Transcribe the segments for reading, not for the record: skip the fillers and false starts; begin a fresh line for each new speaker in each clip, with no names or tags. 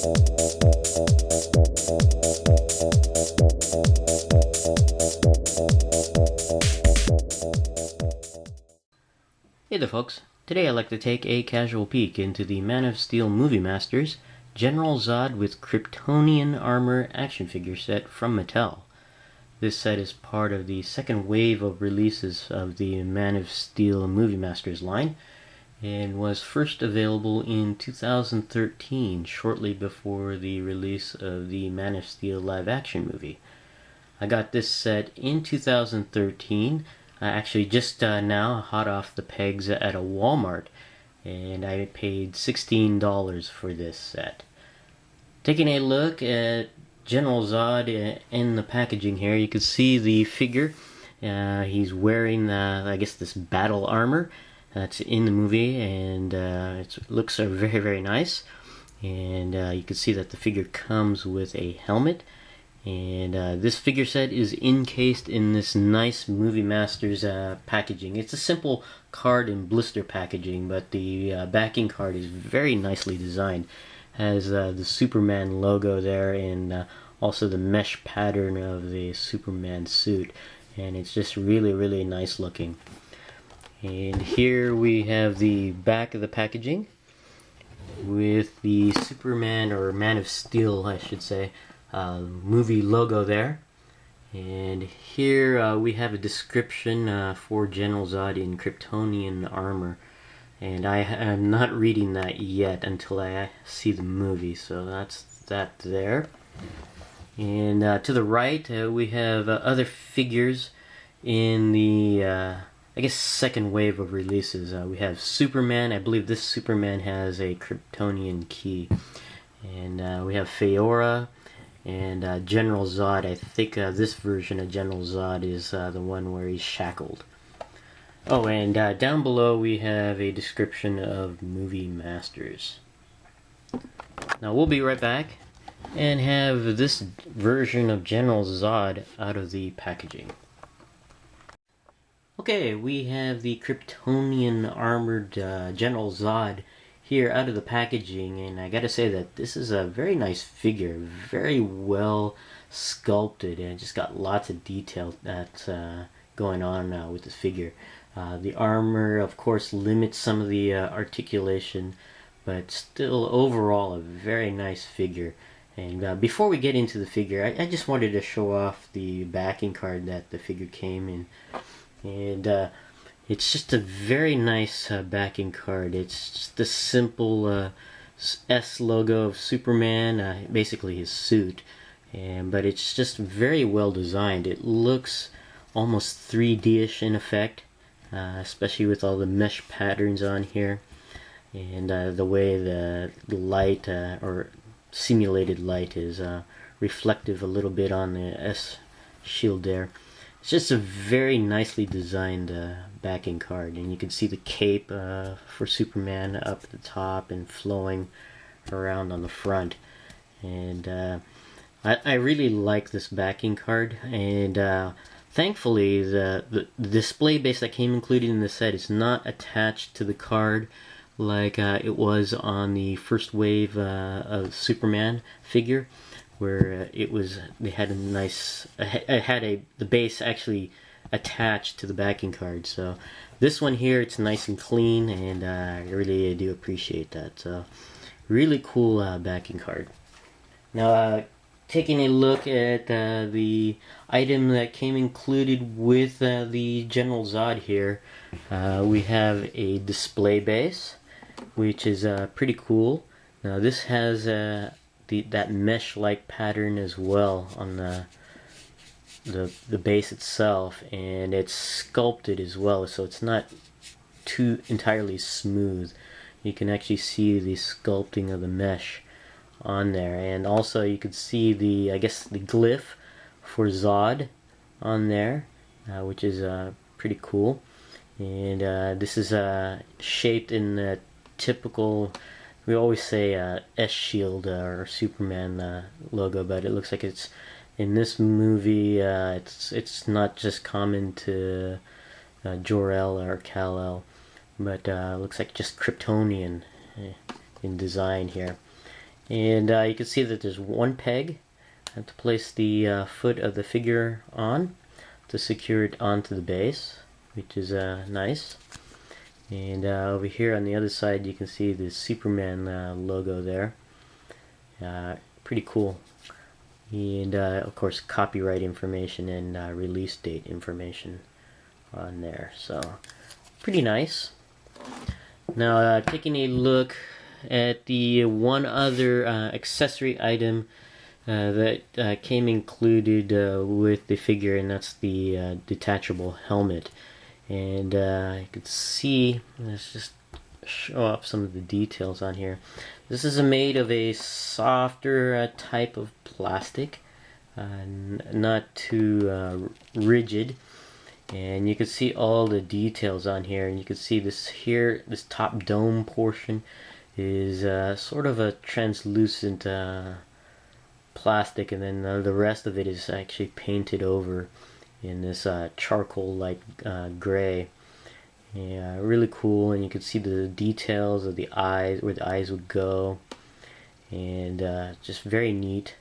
Hey there folks, today I'd like to take a casual peek into the Man of Steel Movie Masters General Zod with Kryptonian Armor action figure set from Mattel. This set is part of the second wave of releases of the Man of Steel Movie Masters line and was first available in 2013, shortly before the release of the Man of Steel live action movie. I got this set in 2013, actually just now, hot off the pegs at a Walmart, and I paid $16 for this set. Taking a look at General Zod in the packaging here, you can see the figure. He's wearing, I guess, this battle armor that's in the movie, and it looks very, very nice. And you can see that the figure comes with a helmet. And this figure set is encased in this nice Movie Masters packaging. It's a simple card and blister packaging, but the backing card is very nicely designed. Has the Superman logo there, and also the mesh pattern of the Superman suit. And it's just really, really nice looking. And here we have the back of the packaging with the Superman, or Man of Steel I should say, movie logo there. And here we have a description for General Zod in Kryptonian armor, and I am not reading that yet until I see the movie, so that's that there. And to the right we have other figures in the I guess second wave of releases. We have Superman. I believe this Superman has a Kryptonian key, and we have Feora. And General Zod, I think this version of General Zod is the one where he's shackled. Oh, and down below we have a description of Movie Masters. Now we'll be right back and have this version of General Zod out of the packaging. Okay, we have the Kryptonian armored General Zod here out of the packaging, and I gotta say that this is a very nice figure, very well sculpted, and just got lots of detail that's going on with this figure. The armor of course limits some of the articulation, but still overall a very nice figure. And before we get into the figure, I just wanted to show off the backing card that the figure came in, and it's just a very nice backing card. It's just a simple S logo of Superman, basically his suit, but it's just very well designed. It looks almost 3D-ish in effect, especially with all the mesh patterns on here, and the way the light, or simulated light, is reflective a little bit on the S shield there. It's just a very nicely designed backing card, and you can see the cape for Superman up at the top and flowing around on the front. And I really like this backing card, and thankfully the display base that came included in the set is not attached to the card like it was on the first wave of Superman figure, where they had a nice, the base actually attached to the backing card. So this one here, it's nice and clean, and I really do appreciate that. So really cool backing card. Now taking a look at the item that came included with the General Zod here, we have a display base, which is pretty cool. Now this has that mesh-like pattern as well on the base itself, and it's sculpted as well, so it's not too entirely smooth. You can actually see the sculpting of the mesh on there, and also you can see the, I guess, the glyph for Zod on there, which is pretty cool. And this is shaped in the typical, we always say S shield or Superman logo, but it looks like it's in this movie. It's not just common to Jor-El or Kal-El, but looks like just Kryptonian in design here. And you can see that there's one peg to place the foot of the figure on to secure it onto the base, which is nice. And over here on the other side you can see the Superman logo there. Pretty cool. And of course copyright information and release date information on there, so pretty nice. Now taking a look at the one other accessory item that came included with the figure, and that's the detachable helmet. And you can see, let's just show up some of the details on here. This is made of a softer type of plastic, not too rigid, and you can see all the details on here. And you can see this here, this top dome portion is sort of a translucent plastic, and then the rest of it is actually painted over in this charcoal like gray. Yeah, really cool. And you can see the details of the eyes, where the eyes would go, and just very neat.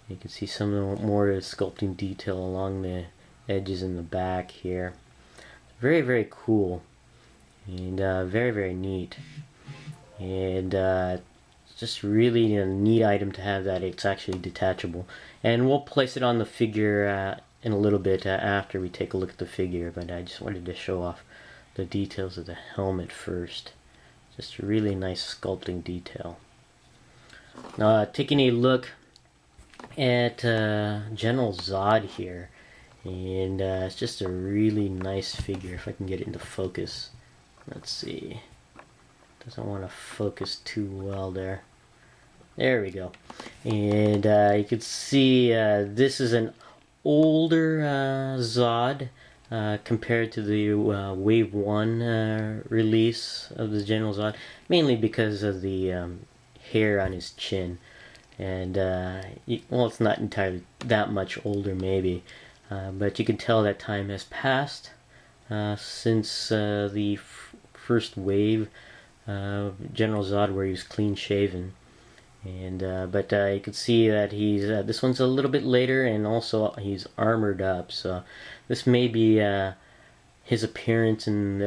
You can see some of the more sculpting detail along the edges in the back here. Very, very cool, and very, very neat. And just really a neat item to have, that it's actually detachable. And we'll place it on the figure in a little bit after we take a look at the figure, but I just wanted to show off the details of the helmet first. Just a really nice sculpting detail. Now taking a look at General Zod here, and it's just a really nice figure. If I can get it into focus, let's see. Doesn't want to focus too well there. There we go. And you can see this is an older Zod compared to the Wave 1 release of the General Zod, mainly because of the hair on his chin. And well, it's not entirely that much older maybe, but you can tell that time has passed since the first wave General Zod, where he was clean shaven. And but you can see that he's this one's a little bit later, and also he's armored up, so this may be his appearance in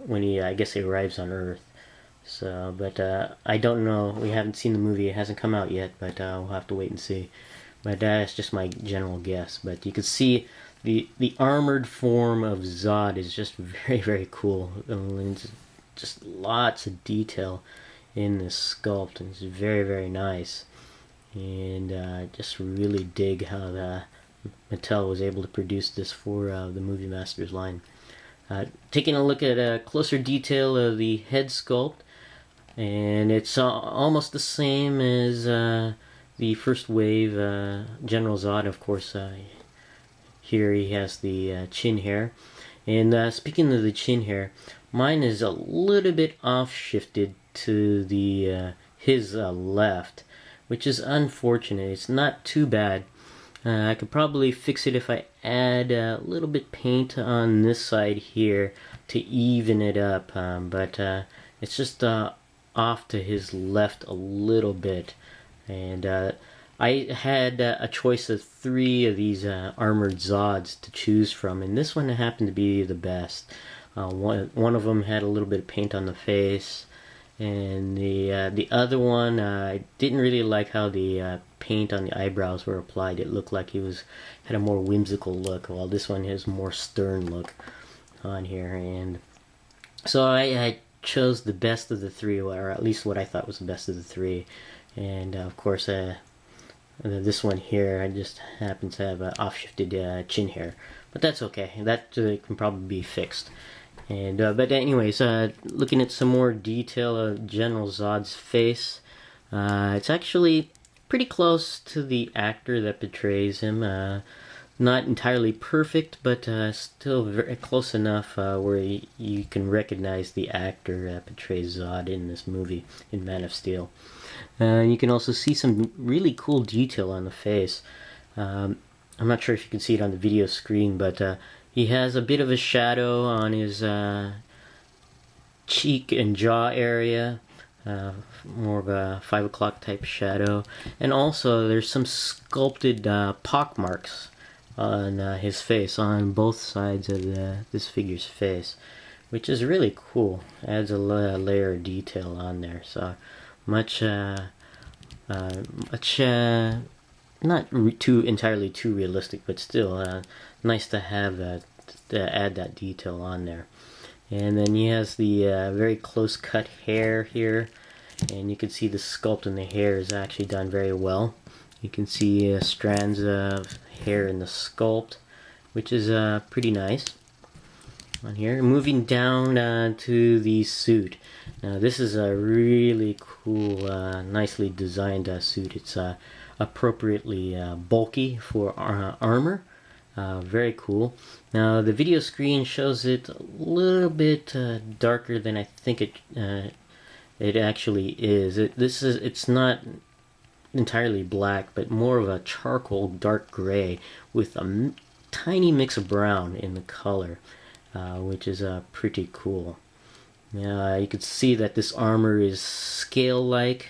when he, I guess, he arrives on Earth. So, but I don't know, we haven't seen the movie, it hasn't come out yet, but we'll have to wait and see. But that's just my general guess. But you can see the armored form of Zod is just very, very cool. Just lots of detail in this sculpt, and it's very, very nice. And just really dig how the Mattel was able to produce this for the Movie Masters line. Taking a look at a closer detail of the head sculpt, and it's almost the same as the first wave General Zod. Of course, here he has the chin hair. And speaking of the chin hair, mine is a little bit off shifted to the his left, which is unfortunate. It's not too bad. I could probably fix it if I add a little bit paint on this side here to even it up, but it's just off to his left a little bit. And I had a choice of 3 of these armored Zods to choose from, and this one happened to be the best. One of them had a little bit of paint on the face, and the other one, I didn't really like how the paint on the eyebrows were applied. It looked like he had a more whimsical look, while this one has a more stern look on here. And so I chose the best of the 3, or at least what I thought was the best of the 3. And of course, this one here, I just happen to have off-shifted chin hair, but that's okay. That can probably be fixed. And but anyways, looking at some more detail of General Zod's face, it's actually pretty close to the actor that portrays him. Not entirely perfect, but still very close enough where you can recognize the actor that portrays Zod in this movie, in Man of Steel. You can also see some really cool detail on the face. I'm not sure if you can see it on the video screen, but he has a bit of a shadow on his cheek and jaw area. more of a 5 o'clock type shadow. And also there's some sculpted pock marks on his face, on both sides of this figure's face, which is really cool. Adds a layer of detail on there. So much not too entirely too realistic, but still nice to have that, to add that detail on there. And then he has the very close cut hair here, and you can see the sculpt in the hair is actually done very well. You can see strands of hair in the sculpt, which is pretty nice on here. Moving down to the suit. Now this is a really cool, nicely designed suit. It's appropriately bulky for armor. Very cool. Now the video screen shows it a little bit darker than I think it actually is. It's not entirely black, but more of a charcoal dark gray with a tiny mix of brown in the color, which is pretty cool. Now you can see that this armor is scale-like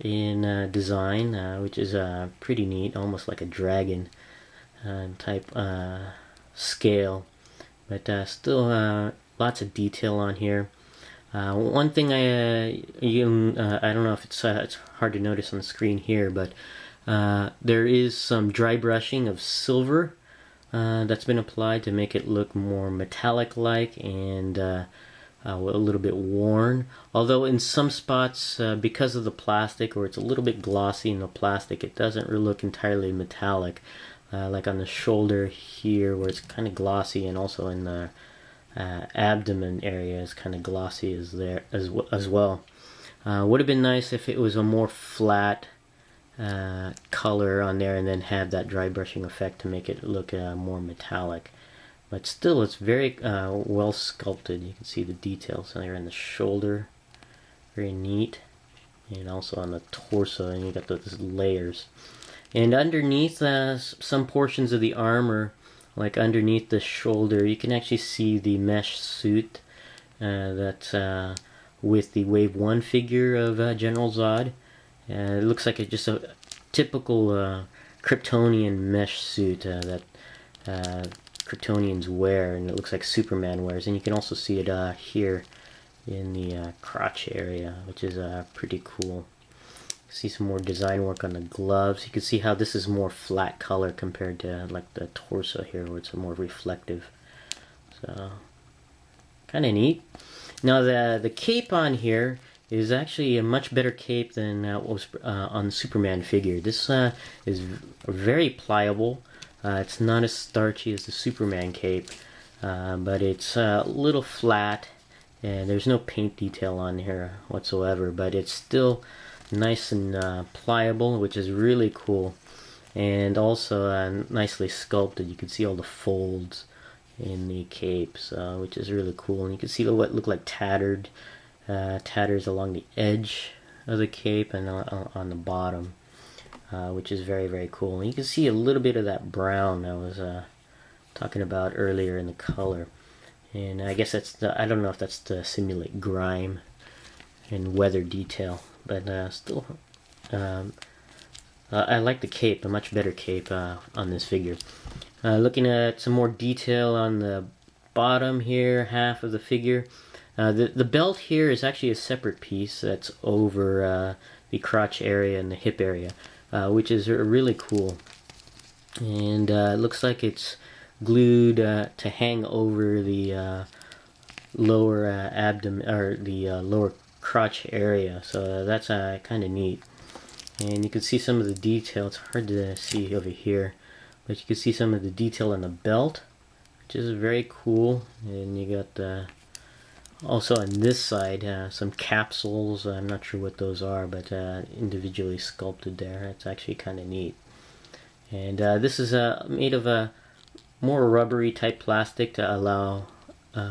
in design, which is pretty neat, almost like a dragon type scale, but still lots of detail on here. One thing I don't know if it's hard to notice on the screen here, but there is some dry brushing of silver that's been applied to make it look more metallic-like and a little bit worn. Although in some spots, because of the plastic, or it's a little bit glossy in the plastic, it doesn't really look entirely metallic. Like on the shoulder here, where it's kind of glossy, and also in the abdomen area is kind of glossy as well. Would have been nice if it was a more flat color on there, and then have that dry brushing effect to make it look more metallic. But still, it's very well sculpted. You can see the details there in the shoulder, very neat, and also on the torso, and you got those layers. And underneath some portions of the armor, like underneath the shoulder, you can actually see the mesh suit that's with the Wave 1 figure of General Zod. It looks like it's just a typical Kryptonian mesh suit that Kryptonians wear, and it looks like Superman wears. And you can also see it here in the crotch area, which is pretty cool. See some more design work on the gloves. You can see how this is more flat color compared to like the torso here, where it's more reflective. So kind of neat. Now the cape on here is actually a much better cape than what was on the Superman figure. This is very pliable. It's not as starchy as the Superman cape, but it's a little flat, and there's no paint detail on here whatsoever, but it's still nice and pliable, which is really cool, and also nicely sculpted. You can see all the folds in the capes, which is really cool. And you can see what look like tatters along the edge of the cape and on the bottom, which is very, very cool. And you can see a little bit of that brown I was talking about earlier in the color, and I guess that's I don't know if that's to simulate grime and weather detail. But still, I like the cape, a much better cape on this figure. Looking at some more detail on the bottom here, half of the figure. The belt here is actually a separate piece that's over the crotch area and the hip area, which is really cool. And it looks like it's glued to hang over the lower abdomen, or the lower crotch area, so that's kind of neat. And you can see some of the detail. It's hard to see over here, but you can see some of the detail on the belt, which is very cool. And you got also on this side some capsules. I'm not sure what those are, but individually sculpted there. It's actually kind of neat. And this is made of a more rubbery type plastic to allow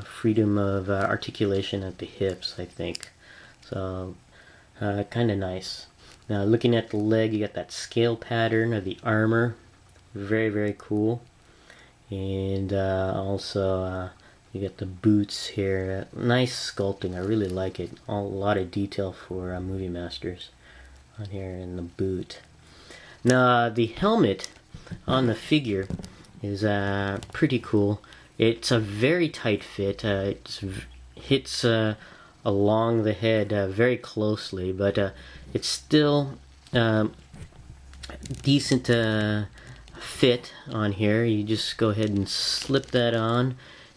freedom of articulation at the hips, I think. So kind of nice. Now looking at the leg, you got that scale pattern of the armor, very, very cool. And also You get the boots here. Nice sculpting. I really like it. A lot of detail for Movie Masters on here in the boot. Now the helmet on the figure is pretty cool. It's a very tight fit. It hits along the head very closely, but it's still decent fit on here. You just go ahead and slip that on,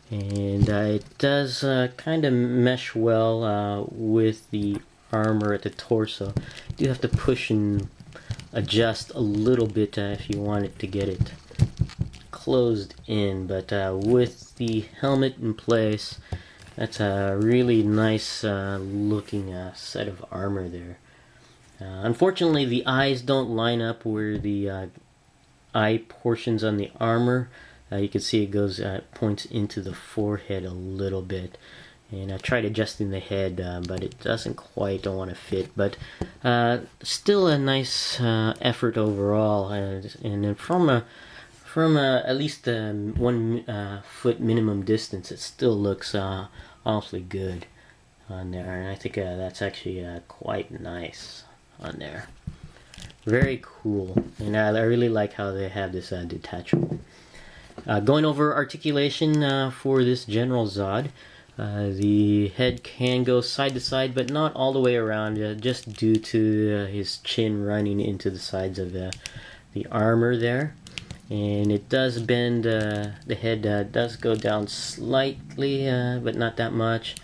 and it does kind of mesh well with the armor at the torso. You do have to push and adjust a little bit if you want it to get it closed in, but with the helmet in place, that's a really nice looking set of armor there. Unfortunately, the eyes don't line up where the eye portions on the armor. You can see it goes points into the forehead a little bit, and I tried adjusting the head, but it doesn't quite want to fit. But still a nice effort overall, and from at least 1 foot minimum distance, it still looks awfully good on there, and I think that's actually quite nice on there. Very cool, and I really like how they have this detachable. Going over articulation for this General Zod, the head can go side to side, but not all the way around, just due to his chin running into the sides of the armor there. And it does bend, the head does go down slightly, but not that much,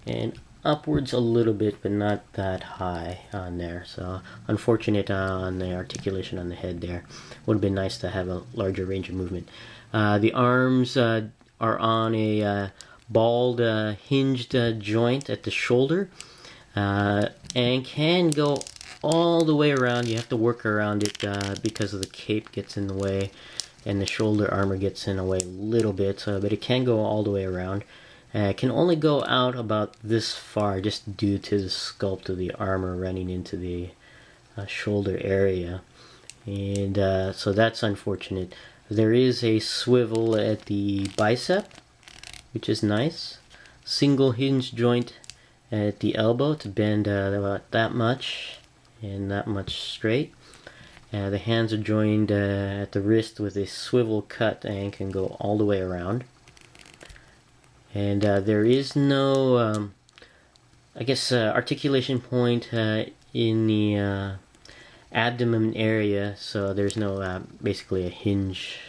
and upwards a little bit, but not that high on there. So unfortunate on the articulation on the head there. Would have been nice to have a larger range of movement. The arms are on a bald hinged joint at the shoulder, and can go all the way around. You have to work around it because of the cape gets in the way, and the shoulder armor gets in the way a little bit, but it can go all the way around. It can only go out about this far, just due to the sculpt of the armor running into the shoulder area, and so that's unfortunate. There is a swivel at the bicep, which is nice. Single hinge joint at the elbow to bend about that much and that much straight. The hands are joined at the wrist with a swivel cut and can go all the way around. And there is no, I guess, articulation point in the abdomen area, so there's no basically a hinge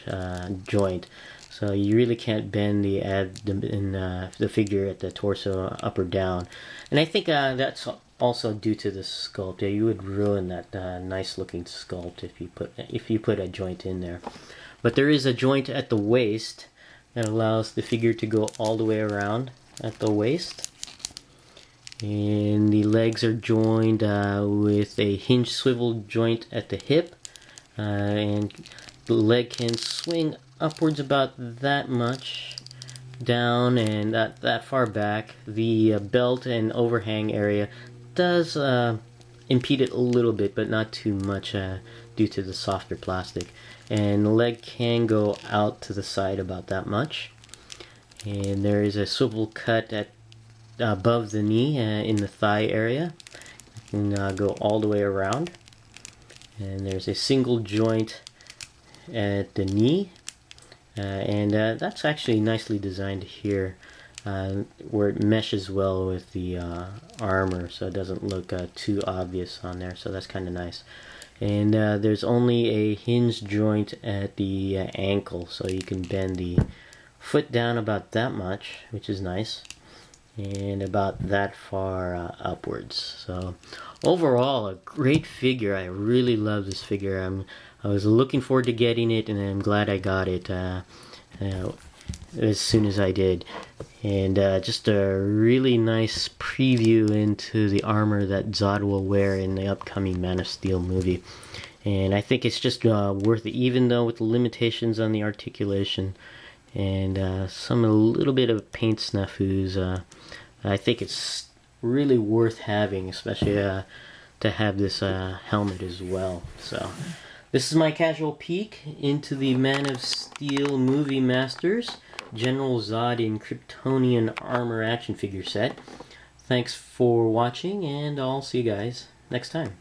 joint. So you really can't bend the abdomen, the figure at the torso up or down. And I think that's also due to the sculpt. Yeah, you would ruin that nice looking sculpt if you put a joint in there. But there is a joint at the waist that allows the figure to go all the way around at the waist. And the legs are joined with a hinge swivel joint at the hip, and the leg can swing upwards about that much down and that far back. The belt and overhang area does impede it a little bit, but not too much due to the softer plastic. And the leg can go out to the side about that much. And there is a swivel cut at above the knee in the thigh area. It can go all the way around. And there's a single joint at the knee, and that's actually nicely designed here, where it meshes well with the armor, so it doesn't look too obvious on there, so that's kind of nice. And there's only a hinge joint at the ankle, so you can bend the foot down about that much, which is nice, and about that far upwards. So overall, a great figure. I really love this figure. I was looking forward to getting it, and I'm glad I got it as soon as I did. And just a really nice preview into the armor that Zod will wear in the upcoming Man of Steel movie. And I think it's just worth it, even though with the limitations on the articulation and a little bit of paint snafus. I think it's really worth having, especially to have this helmet as well. So this is my casual peek into the Man of Steel Movie Masters. General Zod in Kryptonian armor action figure set. Thanks for watching, and I'll see you guys next time.